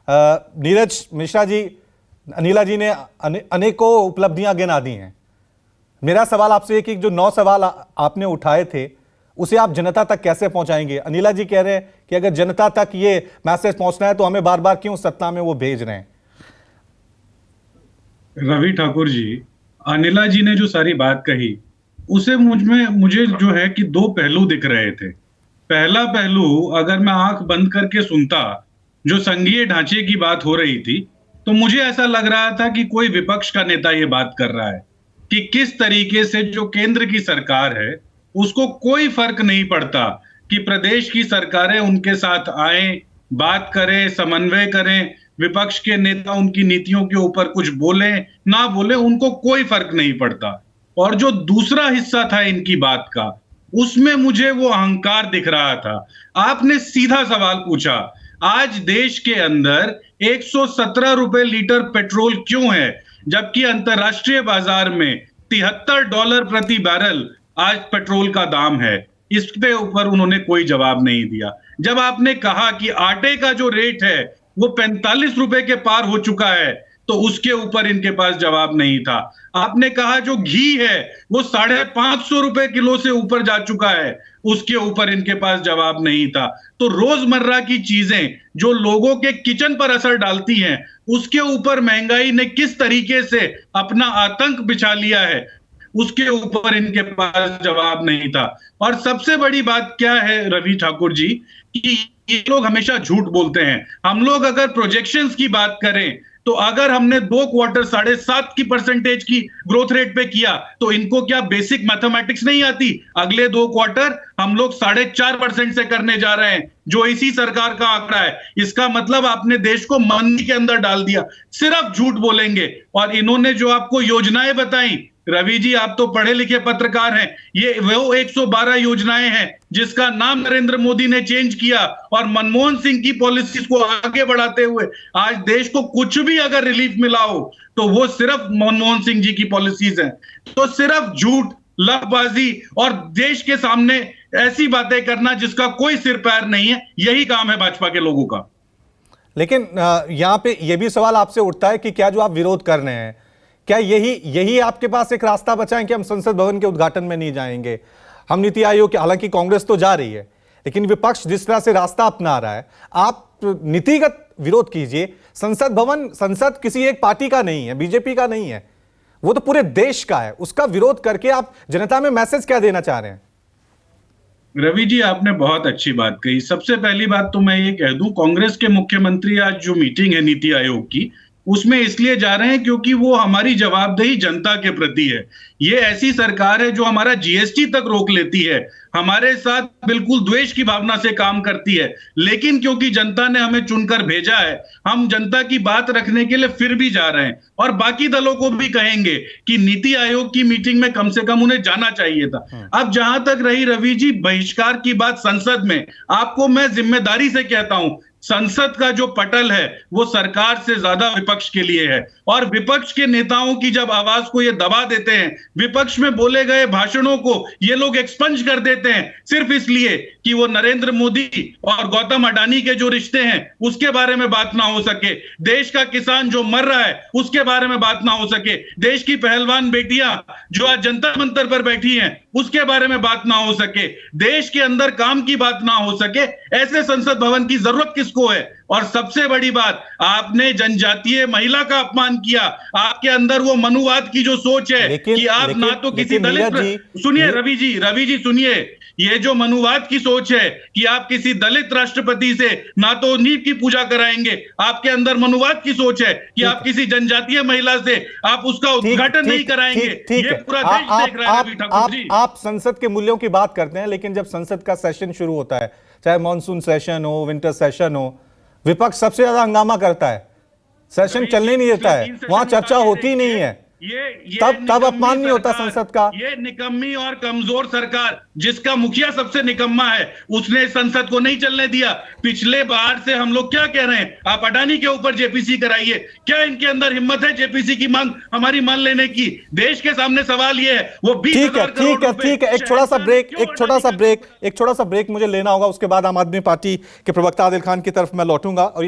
नीरज मिश्रा जी, अनिला जी ने अनेकों उपलब्धियां गिना दी हैं। मेरा सवाल आपसे कि जो 9 सवाल आपने उठाए थे उसे आप जनता तक कैसे पहुंचाएंगे? अनिला जी कह रहे हैं कि अगर जनता तक ये मैसेज पहुंचना है तो हमें बार बार क्यों सत्ता में वो भेज रहे हैं? रवि ठाकुर जी, अनिला जी ने जो सारी बात कही उसे मुझे जो है कि दो पहलू दिख रहे थे। पहला पहलू, अगर मैं आंख बंद करके सुनता, जो संघीय ढांचे की बात हो रही थी, तो मुझे ऐसा लग रहा था कि कोई विपक्ष का नेता ये बात कर रहा है कि किस तरीके से जो केंद्र की सरकार है उसको कोई फर्क नहीं पड़ता कि प्रदेश की सरकारें उनके साथ आए, बात करें, समन्वय करें, विपक्ष के नेता उनकी नीतियों के ऊपर कुछ बोले ना बोले, उनको कोई फर्क नहीं पड़ता। और जो दूसरा हिस्सा था इनकी बात का, उसमें मुझे वो अहंकार दिख रहा था। आपने सीधा सवाल पूछा, आज देश के अंदर 117 रुपए लीटर पेट्रोल क्यों है, जबकि अंतरराष्ट्रीय बाजार में $73 प्रति बैरल आज पेट्रोल का दाम है। इस पे ऊपर उन्होंने कोई जवाब नहीं दिया। जब आपने कहा कि आटे का जो रेट है वो 45 रुपए के पार हो चुका है, तो उसके ऊपर इनके पास जवाब नहीं था। आपने कहा जो घी है वो 550 रुपए किलो से ऊपर जा चुका है, उसके ऊपर इनके पास जवाब नहीं था। तो रोजमर्रा की चीजें जो लोगों के किचन पर असर डालती हैं, उसके ऊपर महंगाई ने किस तरीके से अपना आतंक बिछा लिया है, उसके ऊपर इनके पास जवाब नहीं था। और सबसे बड़ी बात क्या है रवि ठाकुर जी, कि ये लोग हमेशा झूठ बोलते हैं। हम लोग अगर प्रोजेक्शंस की बात करें, तो अगर हमने 2 क्वार्टर 7.5% की ग्रोथ रेट पे किया, तो इनको क्या बेसिक मैथमेटिक्स नहीं आती? अगले 2 क्वार्टर हम लोग 4.5% से करने जा रहे हैं, जो इसी सरकार का आंकड़ा है। इसका मतलब आपने देश को मंदी के अंदर डाल दिया। सिर्फ झूठ बोलेंगे। और इन्होंने जो आपको योजनाएं बताई, रवि जी आप तो पढ़े लिखे पत्रकार हैं, ये वो 112 योजनाएं हैं जिसका नाम नरेंद्र मोदी ने चेंज किया, और मनमोहन सिंह की पॉलिसीज को आगे बढ़ाते हुए आज देश को कुछ भी अगर रिलीफ मिला हो तो वो सिर्फ मनमोहन सिंह जी की पॉलिसीज हैं। तो सिर्फ झूठ, लफबाजी और देश के सामने ऐसी बातें करना जिसका कोई सिर पैर नहीं है, यही काम है भाजपा के लोगों का। लेकिन यहां पे यह भी सवाल आपसे उठता है कि क्या जो आप विरोध कर रहे हैं, क्या यही आपके पास एक रास्ता बचा है कि हम संसद भवन के उद्घाटन में नहीं जाएंगे, हम नीति आयोग के? हालांकि कांग्रेस तो जा रही है, लेकिन विपक्ष जिस तरह से रास्ता अपना रहा है, आप नीतिगत विरोध कीजिए। संसद भवन, संसद किसी एक पार्टी का नहीं है, बीजेपी का नहीं है, वो तो पूरे देश का है। उसका विरोध करके आप जनता में मैसेज क्या देना चाह रहे हैं? रवि जी आपने बहुत अच्छी बात कही। सबसे पहली बात तो मैं ये कह दूं, कांग्रेस के मुख्यमंत्री आज जो मीटिंग है नीति आयोग की, उसमें इसलिए जा रहे हैं क्योंकि वो हमारी जवाबदेही जनता के प्रति है। ये ऐसी सरकार है जो हमारा जीएसटी तक रोक लेती है, हमारे साथ बिल्कुल द्वेष की भावना से काम करती है, लेकिन क्योंकि जनता ने हमें चुनकर भेजा है, हम जनता की बात रखने के लिए फिर भी जा रहे हैं। और बाकी दलों को भी कहेंगे कि नीति आयोग की मीटिंग में कम से कम उन्हें जाना चाहिए था। अब जहां तक रही रवि जी बहिष्कार की बात संसद में, आपको मैं जिम्मेदारी से कहता हूं, संसद का जो पटल है वो सरकार से ज्यादा विपक्ष के लिए है। और विपक्ष के नेताओं की जब आवाज को ये दबा देते हैं, विपक्ष में बोले गए भाषणों को ये लोग एक्सपंज कर देते हैं, सिर्फ इसलिए कि वो नरेंद्र मोदी और गौतम अडानी के जो रिश्ते हैं उसके बारे में बात ना हो सके, देश का किसान जो मर रहा है उसके बारे में बात ना हो सके, देश की पहलवान बेटियां जो आज जंतर मंतर पर बैठी हैं उसके बारे में बात ना हो सके, देश के अंदर काम की बात ना हो सके, ऐसे संसद भवन की जरूरत किसको है? और सबसे बड़ी बात, आपने जनजातीय महिला का अपमान किया। आपके अंदर वो मनुवाद की जो सोच है कि आप ना तो किसी दलित, सुनिए रवि जी सुनिए, ये जो मनुवाद की सोच है कि आप किसी दलित राष्ट्रपति से ना तो नींव की पूजा कराएंगे, आपके अंदर मनुवाद की सोच है कि आप किसी जनजातीय महिला से आप उसका उद्घाटन नहीं कराएंगे। ये पूरा देश देख रहा है रवि ठाकुर जी। आप संसद के मूल्यों की बात करते हैं, लेकिन जब संसद का सेशन शुरू होता है, चाहे मॉनसून सेशन हो, विंटर सेशन हो, विपक्ष सबसे ज्यादा हंगामा करता है, सेशन चलने नहीं देता है, वहां चर्चा होती नहीं है। तब अपमान नहीं होता संसद का? ये निकम्मी और कमजोर सरकार जिसका मुखिया सबसे निकम्मा है, उसने संसद को नहीं चलने दिया। पिछले बार से हम लोग क्या कह रहे हैं, आप अडानी के ऊपर जेपीसी कराइए। क्या इनके अंदर हिम्मत है जेपीसी की मांग हमारी मान लेने की? देश के सामने सवाल ये है, वो 20,000 करोड़ रुपए। एक छोटा सा ब्रेक मुझे लेना होगा। उसके बाद आम आदमी पार्टी के प्रवक्ता आदिल खान की तरफ मैं लौटूंगा। और